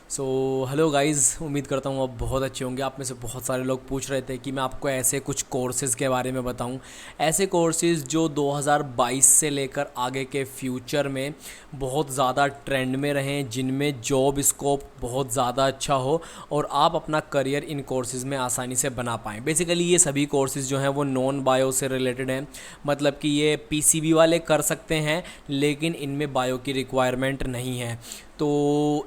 So hello guys, उम्मीद करता हूँ आप बहुत अच्छे होंगे। आप में से बहुत सारे लोग पूछ रहे थे कि मैं आपको ऐसे कुछ कोर्सेज़ के बारे में बताऊँ, ऐसे कोर्सेज़ जो 2022 से लेकर आगे के फ्यूचर में बहुत ज़्यादा ट्रेंड में रहें, जिनमें जॉब स्कोप बहुत ज़्यादा अच्छा हो और आप अपना करियर इन कोर्सेज़ में आसानी से बना पाएँ। बेसिकली ये सभी कोर्सेज़ जो हैं वो नॉन बायो से रिलेटेड हैं, मतलब कि ये पीसीबी वाले कर सकते हैं लेकिन इनमें बायो की रिक्वायरमेंट नहीं है। तो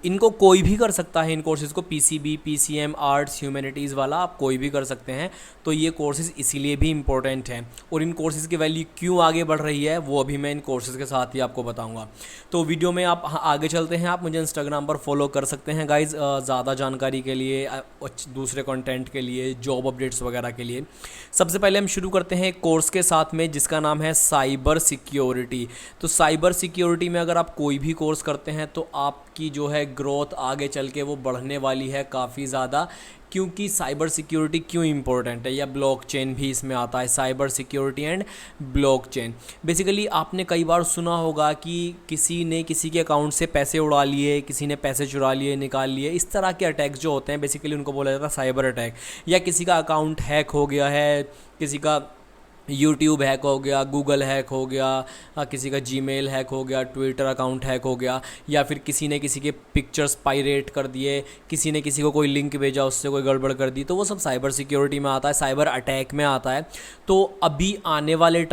इनको कोई भी कर सकता है, इन कोर्सेज़ को पीसीबी, पीसीएम, आर्ट्स, ह्यूमैनिटीज़ वाला आप कोई भी कर सकते हैं। तो ये कोर्सेज़ इसीलिए भी इम्पोर्टेंट हैं और इन कोर्सेज़ की वैल्यू क्यों आगे बढ़ रही है वो अभी मैं इन कोर्सेज़ के साथ ही आपको बताऊंगा। तो वीडियो में आप आगे चलते हैं। आप मुझे इंस्टाग्राम पर फॉलो कर सकते हैं गाइज़, ज़्यादा जानकारी के लिए, दूसरे कंटेंट के लिए, जॉब अपडेट्स वगैरह के लिए। सबसे पहले हम शुरू करते हैं एक कोर्स के साथ में जिसका नाम है साइबर सिक्योरिटी। तो साइबर सिक्योरिटी में अगर आप कोई भी कोर्स करते हैं तो आपकी जो है ग्रोथ आगे चल के वो बढ़ने वाली है काफ़ी ज़्यादा। क्योंकि साइबर सिक्योरिटी क्यों इंपॉर्टेंट है, या ब्लॉकचेन भी इसमें आता है, cyber security and blockchain. Basically आपने कई बार सुना होगा कि किसी ने किसी के अकाउंट से पैसे उड़ा लिए, किसी ने पैसे चुरा लिए, निकाल लिए। इस तरह के अटैक्स जो होते हैं बेसिकली उनको बोला जाता है साइबर अटैक। या किसी का अकाउंट हैक हो गया है, किसी का यूट्यूब हैक हो गया, गूगल हैक हो गया, किसी का जीमेल हैक हो गया, ट्विटर अकाउंट हैक हो गया, या फिर किसी ने किसी के पिक्चर्स पायरेट कर दिए, किसी ने किसी को कोई लिंक भेजा उससे कोई गड़बड़ कर दी। तो वो सब साइबर सिक्योरिटी में आता है, साइबर अटैक में आता है। तो अभी आने वाले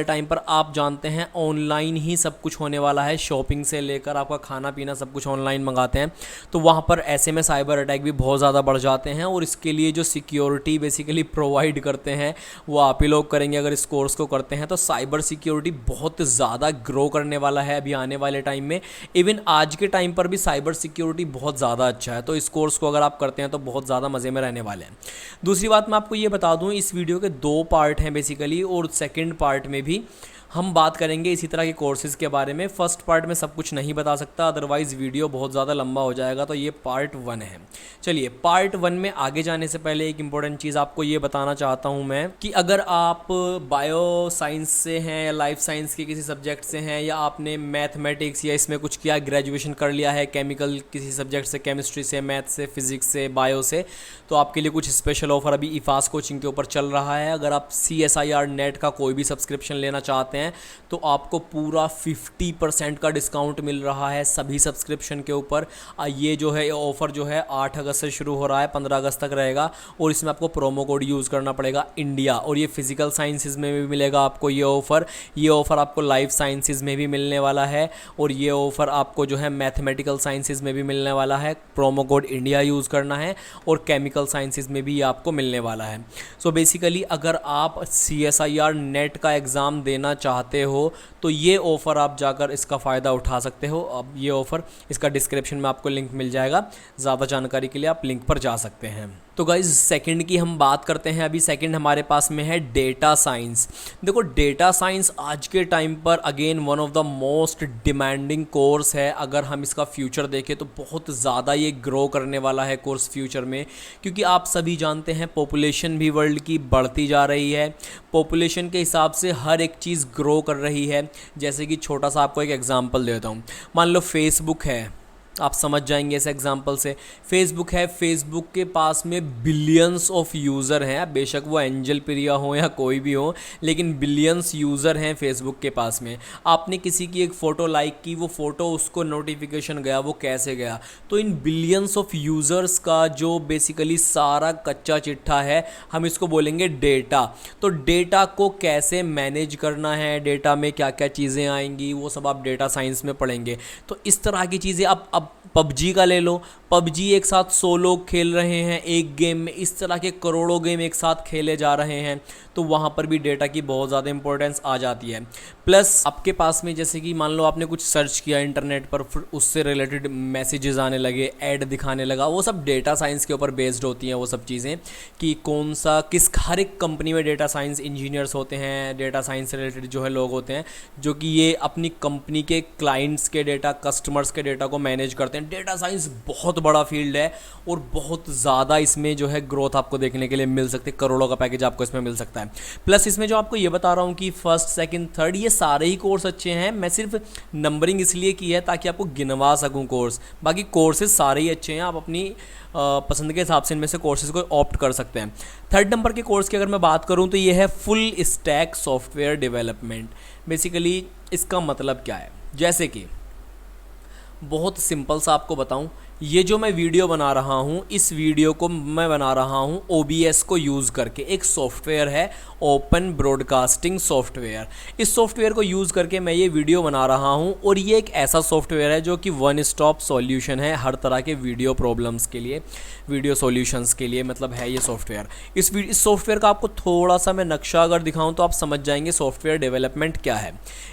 टाइम पर आप जानते हैं ऑनलाइन ही सब कुछ होने वाला है। शॉपिंग से लेकर आपका खाना पीना सब कुछ ऑनलाइन मंगाते हैं। तो वहाँ पर ऐसे में साइबर अटैक भी बहुत ज़्यादा बढ़ जाते हैं और इसके लिए जो सिक्योरिटी बेसिकली प्रोवाइड करते हैं वो आप ही लोग करेंगे अगर इस कोर्स को करते हैं। तो साइबर सिक्योरिटी बहुत ज़्यादा ग्रो करने वाला है अभी आने वाले टाइम में। इवन आज के टाइम पर भी साइबर सिक्योरिटी बहुत ज़्यादा अच्छा है। तो इस कोर्स को अगर आप करते हैं तो बहुत ज़्यादा मज़े में रहने वाले हैं। दूसरी बात मैं आपको ये बता दूँ, इस वीडियो के दो पार्ट हैं बेसिकली, और सेकेंड पार्ट में भी हम बात करेंगे इसी तरह के कोर्सेज़ के बारे में। फर्स्ट पार्ट में सब कुछ नहीं बता सकता, अदरवाइज़ वीडियो बहुत ज़्यादा लंबा हो जाएगा। तो ये पार्ट 1 है। चलिए पार्ट 1 में आगे जाने से पहले एक इम्पॉर्टेंट चीज़ आपको ये बताना चाहता हूँ मैं कि अगर आप बायो साइंस से हैं या लाइफ साइंस के किसी सब्जेक्ट से हैं, या आपने मैथमेटिक्स या इसमें कुछ किया, ग्रेजुएशन कर लिया है केमिकल किसी सब्जेक्ट से, केमिस्ट्री से, मैथ से, फिज़िक्स से, बायो से, तो आपके लिए कुछ स्पेशल ऑफर अभी ईफास कोचिंग के ऊपर चल रहा है। अगर आप CSIR नेट का कोई भी सब्सक्रिप्शन लेना चाहते हैं तो आपको पूरा 50% का डिस्काउंट मिल रहा है सभी सब्सक्रिप्शन के ऊपर। ये जो है ऑफ़र जो है 8 अगस्त से शुरू हो रहा है, 15 अगस्त तक रहेगा, और इसमें आपको प्रोमो कोड यूज़ करना पड़ेगा इंडिया। और ये फिजिकल साइंसेज में भी मिलेगा आपको ये ऑफ़र आपको लाइफ साइंसेज में भी मिलने वाला है, और ये ऑफ़र आपको जो है मैथमेटिकल साइंसेज में भी मिलने वाला है। प्रोमो कोड इंडिया यूज़ करना है, और केमिकल साइंसेज में भी ये आपको मिलने वाला है। सो बेसिकली अगर आप CSIR नेट का एग्ज़ाम देना चाहते हो तो ये ऑफ़र आप जाकर इसका फ़ायदा उठा सकते हो। अब ये ऑफ़र, इसका डिस्क्रिप्शन में आपको लिंक मिल जाएगा, ज़्यादा जानकारी के लिए आप लिंक पर जा सकते हैं। तो गाइज़ सेकंड की हम बात करते हैं। अभी सेकंड हमारे पास में है डेटा साइंस। देखो डेटा साइंस आज के टाइम पर again one of the most demanding course है। अगर हम इसका फ्यूचर देखें तो बहुत ज़्यादा ये ग्रो करने वाला है कोर्स फ्यूचर में, क्योंकि आप सभी जानते हैं पॉपुलेशन भी वर्ल्ड की बढ़ती जा रही है। पॉपुलेशन के हिसाब से हर एक चीज़ ग्रो कर रही है। जैसे कि छोटा सा आपको एक एग्जांपल देता हूँ। मान लो फेसबुक है, आप समझ जाएंगे इस एग्जांपल से। फेसबुक है, फेसबुक के पास में बिलियंस ऑफ यूज़र हैं, बेशक वो एंजल प्रिया हो या कोई भी हो, लेकिन बिलियंस यूज़र हैं फेसबुक के पास में। आपने किसी की एक फ़ोटो लाइक की, वो फ़ोटो उसको नोटिफिकेशन गया, वो कैसे गया? तो इन बिलियंस ऑफ यूज़र्स का जो बेसिकली सारा कच्चा चिट्ठा है, हम इसको बोलेंगे डेटा। तो डेटा को कैसे मैनेज करना है, डेटा में क्या क्या चीज़ें आएंगी, वो सब आप डेटा साइंस में पढ़ेंगे। तो इस तरह की चीज़ें अब पबजी का ले लो, पबजी एक साथ 100 लोग खेल रहे हैं एक गेम में, इस तरह के करोड़ों गेम एक साथ खेले जा रहे हैं। तो वहाँ पर भी डेटा की बहुत ज़्यादा इंपॉर्टेंस आ जाती है। प्लस आपके पास में जैसे कि मान लो आपने कुछ सर्च किया इंटरनेट पर, फिर उससे रिलेटेड मैसेजेस आने लगे, ऐड दिखाने लगा, वो सब डेटा साइंस के ऊपर बेस्ड होती हैं वो सब चीज़ें। कि कौन सा किस, हर एक कंपनी में डेटा साइंस इंजीनियर्स होते हैं, डेटा साइंस से रिलेटेड जो है लोग होते हैं, जो कि ये अपनी कंपनी के क्लाइंट्स के डेटा, कस्टमर्स के डेटा को मैनेज मैनेज करते हैं। डेटा साइंस बहुत बड़ा फील्ड है और बहुत ज़्यादा इसमें जो है ग्रोथ आपको देखने के लिए मिल सकती है, करोड़ों का पैकेज आपको इसमें मिल सकता है। प्लस इसमें जो आपको ये बता रहा हूँ कि फर्स्ट सेकंड थर्ड ये सारे ही कोर्स अच्छे हैं, मैं सिर्फ नंबरिंग इसलिए की है ताकि आपको गिनवा सकूँ कोर्स, बाकी कोर्सेज सारे ही अच्छे हैं, आप अपनी पसंद के हिसाब से इनमें से कोर्सेज को ऑप्ट कर सकते हैं। थर्ड नंबर के कोर्स की अगर मैं बात करूं तो ये है full stack software development. Basically इसका मतलब क्या है, जैसे कि बहुत सिंपल सा आपको बताऊं, ये जो मैं वीडियो बना रहा हूँ, इस वीडियो को मैं बना रहा हूँ OBS को यूज़ करके। एक सॉफ्टवेयर है ओपन ब्रॉडकास्टिंग सॉफ्टवेयर। इस सॉफ्टवेयर को यूज़ करके मैं ये वीडियो बना रहा हूँ और ये एक ऐसा सॉफ्टवेयर है जो कि वन स्टॉप सॉल्यूशन है हर तरह के वीडियो प्रॉब्लम्स के लिए, वीडियो सॉल्यूशंस के लिए मतलब है ये सॉफ्टवेयर। इस सॉफ्टवेयर का आपको थोड़ा सा मैं नक्शा अगर दिखाऊँ तो आप समझ जाएंगे सॉफ्टवेयर डेवलपमेंट क्या है।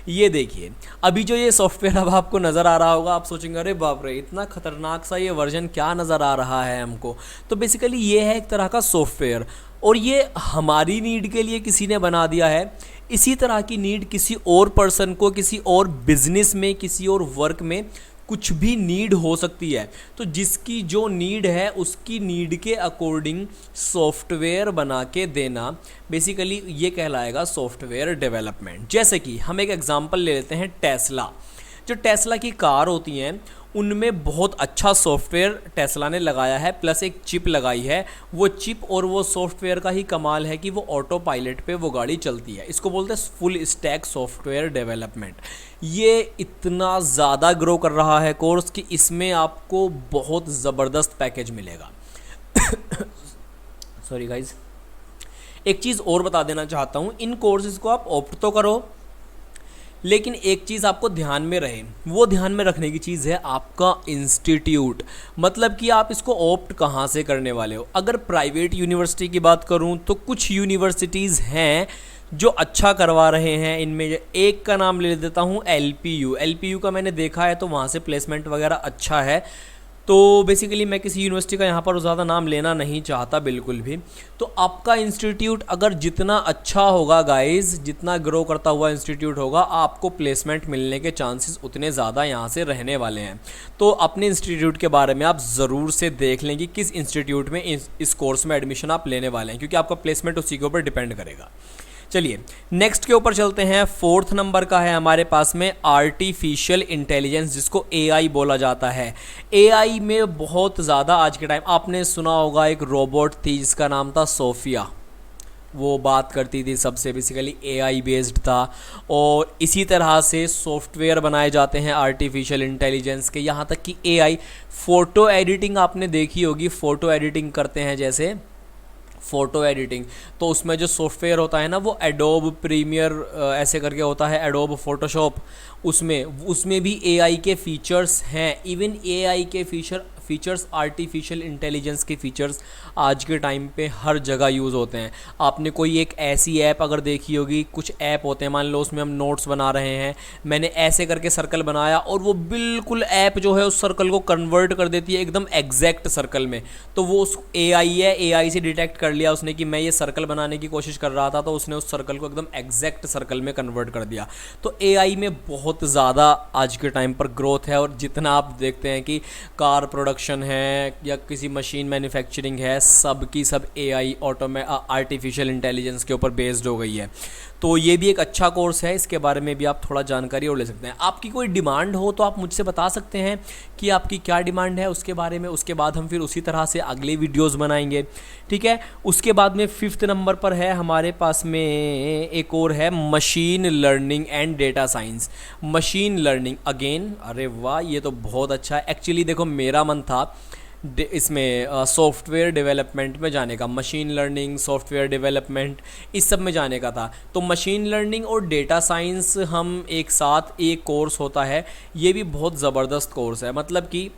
ये देखिए, अभी जो ये सॉफ्टवेयर अब आपको नज़र आ रहा होगा, आप सोचेंगे अरे बाप रे इतना खतरनाक सा ये वर्जन क्या नज़र आ रहा है हमको। तो बेसिकली ये है एक तरह का सॉफ्टवेयर और ये हमारी नीड के लिए किसी ने बना दिया है। इसी तरह की नीड किसी और पर्सन को, किसी और बिजनेस में, किसी और वर्क में कुछ भी नीड हो सकती है। तो जिसकी जो नीड है उसकी नीड के अकॉर्डिंग सॉफ्टवेयर बना के देना, बेसिकली ये कहलाएगा सॉफ्टवेयर डेवलपमेंट। जैसे कि हम एक एग्जांपल ले लेते हैं टेस्ला। जो टेस्ला की कार होती हैं उनमें बहुत अच्छा सॉफ्टवेयर टेस्ला ने लगाया है, प्लस एक चिप लगाई है। वो चिप और वो सॉफ्टवेयर का ही कमाल है कि वो ऑटो पायलट पे वो गाड़ी चलती है। इसको बोलते हैं फुल स्टैक सॉफ्टवेयर डेवलपमेंट। ये इतना ज़्यादा ग्रो कर रहा है कोर्स कि इसमें आपको बहुत ज़बरदस्त पैकेज मिलेगा। सॉरी गाइज, एक चीज़ और बता देना चाहता हूँ, इन कोर्सेज़ को आप ऑप्ट तो करो, लेकिन एक चीज़ आपको ध्यान में रहे, वो ध्यान में रखने की चीज़ है आपका इंस्टीट्यूट। मतलब कि आप इसको ऑप्ट कहाँ से करने वाले हो। अगर प्राइवेट यूनिवर्सिटी की बात करूँ तो कुछ यूनिवर्सिटीज़ हैं जो अच्छा करवा रहे हैं। इनमें एक का नाम ले देता हूँ, LPU का मैंने देखा है तो वहाँ से प्लेसमेंट वगैरह अच्छा है। तो बेसिकली मैं किसी यूनिवर्सिटी का यहाँ पर ज़्यादा नाम लेना नहीं चाहता बिल्कुल भी। तो आपका इंस्टीट्यूट अगर जितना अच्छा होगा गाइस, जितना ग्रो करता हुआ इंस्टीट्यूट होगा, आपको प्लेसमेंट मिलने के चांसेस उतने ज़्यादा यहाँ से रहने वाले हैं। तो अपने इंस्टीट्यूट के बारे में आप ज़रूर से देख लें कि किस इंस्टीट्यूट में इस कोर्स में एडमिशन आप लेने वाले हैं, क्योंकि आपका प्लेसमेंट उसी के ऊपर डिपेंड करेगा। चलिए नेक्स्ट के ऊपर चलते हैं। फोर्थ नंबर का है हमारे पास में आर्टिफिशियल इंटेलिजेंस, जिसको AI बोला जाता है। AI में बहुत ज़्यादा आज के टाइम आपने सुना होगा, एक रोबोट थी जिसका नाम था सोफिया, वो बात करती थी सबसे, बेसिकली AI बेस्ड था। और इसी तरह से सॉफ्टवेयर बनाए जाते हैं आर्टिफिशियल इंटेलिजेंस के। यहाँ तक कि AI फ़ोटो एडिटिंग आपने देखी होगी, फ़ोटो एडिटिंग करते हैं जैसे फ़ोटो एडिटिंग, तो उसमें जो सॉफ्टवेयर होता है ना वो एडोब प्रीमियर ऐसे करके होता है, एडोब फोटोशॉप, उसमें भी AI के फीचर्स हैं। इवन AI के फीचर्स आर्टिफिशियल इंटेलिजेंस के फीचर्स आज के टाइम पे हर जगह यूज़ होते हैं। आपने कोई एक ऐसी ऐप अगर देखी होगी, कुछ ऐप होते हैं, मान लो उसमें हम नोट्स बना रहे हैं, मैंने ऐसे करके सर्कल बनाया और वो बिल्कुल ऐप जो है उस सर्कल को कन्वर्ट कर देती है एकदम एग्जैक्ट सर्कल में। तो वो उस AI है, AI से डिटेक्ट कर लिया उसने कि मैं ये सर्कल बनाने की कोशिश कर रहा था, तो उसने उस सर्कल को एकदम एग्जैक्ट सर्कल में कन्वर्ट कर दिया। तो AI में बहुत ज़्यादा आज के टाइम पर ग्रोथ है। और जितना आप देखते हैं कि कार प्रोडक्शन है या किसी मशीन मैन्युफैक्चरिंग है, सब की सब AI आर्टिफिशियल इंटेलिजेंस के ऊपर बेस्ड हो गई है। तो ये भी एक अच्छा कोर्स है, इसके बारे में भी आप थोड़ा जानकारी और ले सकते हैं। आपकी कोई डिमांड हो तो आप मुझसे बता सकते हैं कि आपकी क्या डिमांड है उसके बारे में, उसके बाद हम फिर उसी तरह से अगले वीडियोस बनाएंगे, ठीक है। उसके बाद में 5th नंबर पर है हमारे पास में एक और है machine learning and data science. Machine learning again, अरे वाह ये तो बहुत अच्छा है। एक्चुअली देखो मेरा मन था इसमें सॉफ्टवेयर डेवलपमेंट में जाने का, मशीन लर्निंग, सॉफ्टवेयर डेवलपमेंट, इस सब में जाने का था। तो मशीन लर्निंग और डेटा साइंस हम एक साथ एक कोर्स होता है, ये भी बहुत ज़बरदस्त कोर्स है। मतलब कि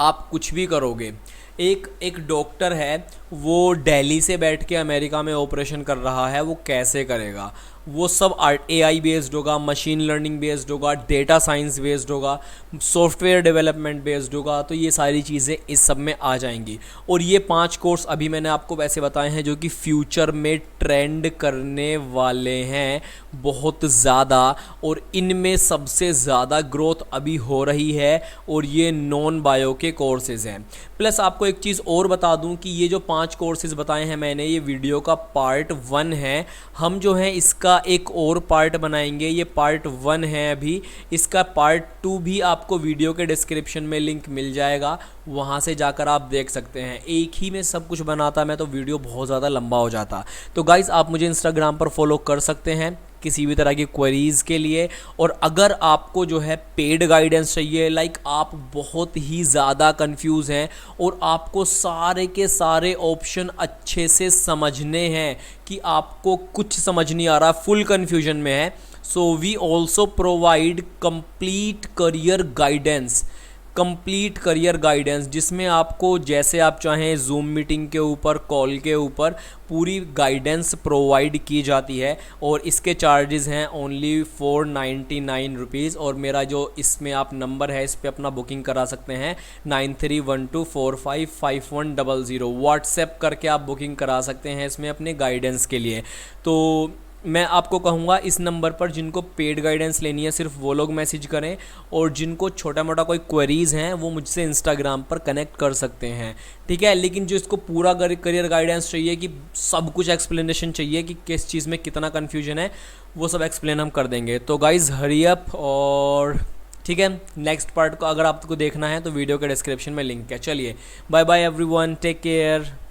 आप कुछ भी करोगे, एक डॉक्टर है वो दिल्ली से बैठ के अमेरिका में ऑपरेशन कर रहा है, वो कैसे करेगा, वो सब AI बेस्ड होगा, मशीन लर्निंग बेस्ड होगा, डेटा साइंस बेस्ड होगा, सॉफ्टवेयर डेवलपमेंट बेस्ड होगा। तो ये सारी चीज़ें इस सब में आ जाएंगी। और ये 5 कोर्स अभी मैंने आपको वैसे बताए हैं जो कि फ्यूचर में ट्रेंड करने वाले हैं बहुत ज़्यादा, और इनमें सबसे ज़्यादा ग्रोथ अभी हो रही है, और ये नॉन बायो के कोर्सेज़ हैं। प्लस आपको एक चीज़ और बता दूं कि ये जो 5 कोर्सेज़ बताए हैं मैंने, ये वीडियो का पार्ट 1 है। हम जो है इसका एक और पार्ट बनाएंगे। ये पार्ट 1 है अभी, इसका पार्ट 2 भी आपको वीडियो के डिस्क्रिप्शन में लिंक मिल जाएगा, वहाँ से जाकर आप देख सकते हैं। एक ही में सब कुछ बनाता मैं तो वीडियो बहुत ज़्यादा लंबा हो जाता। तो गाइज़ आप मुझे इंस्टाग्राम पर फॉलो कर सकते हैं किसी भी तरह की क्वेरीज़ के लिए। और अगर आपको जो है पेड गाइडेंस चाहिए, लाइक आप बहुत ही ज़्यादा कंफ्यूज हैं और आपको सारे के सारे ऑप्शन अच्छे से समझने हैं कि आपको कुछ समझ नहीं आ रहा, फुल कन्फ्यूजन में है, so we also provide complete career guidance जिसमें आपको जैसे आप चाहें जूम मीटिंग के ऊपर, कॉल के ऊपर पूरी गाइडेंस प्रोवाइड की जाती है। और इसके चार्जेस हैं ओनली 499 रुपीज़। और मेरा जो इसमें आप नंबर है, इस पर अपना बुकिंग करा सकते हैं 9312455100, व्हाट्सएप करके आप बुकिंग करा सकते हैं इसमें अपने गाइडेंस के लिए। तो मैं आपको कहूँगा इस नंबर पर जिनको पेड गाइडेंस लेनी है सिर्फ वो लोग मैसेज करें, और जिनको छोटा मोटा कोई क्वेरीज़ हैं वो मुझसे इंस्टाग्राम पर कनेक्ट कर सकते हैं, ठीक है। लेकिन जो इसको पूरा करियर गाइडेंस चाहिए कि सब कुछ एक्सप्लेनेशन चाहिए कि किस चीज़ में कितना कन्फ्यूजन है, वो सब एक्सप्लेन हम कर देंगे। तो गाइज़ हरी अप। और ठीक है, नेक्स्ट पार्ट को अगर आपको देखना है तो वीडियो के डिस्क्रिप्शन में लिंक है। चलिए bye bye everyone, take care.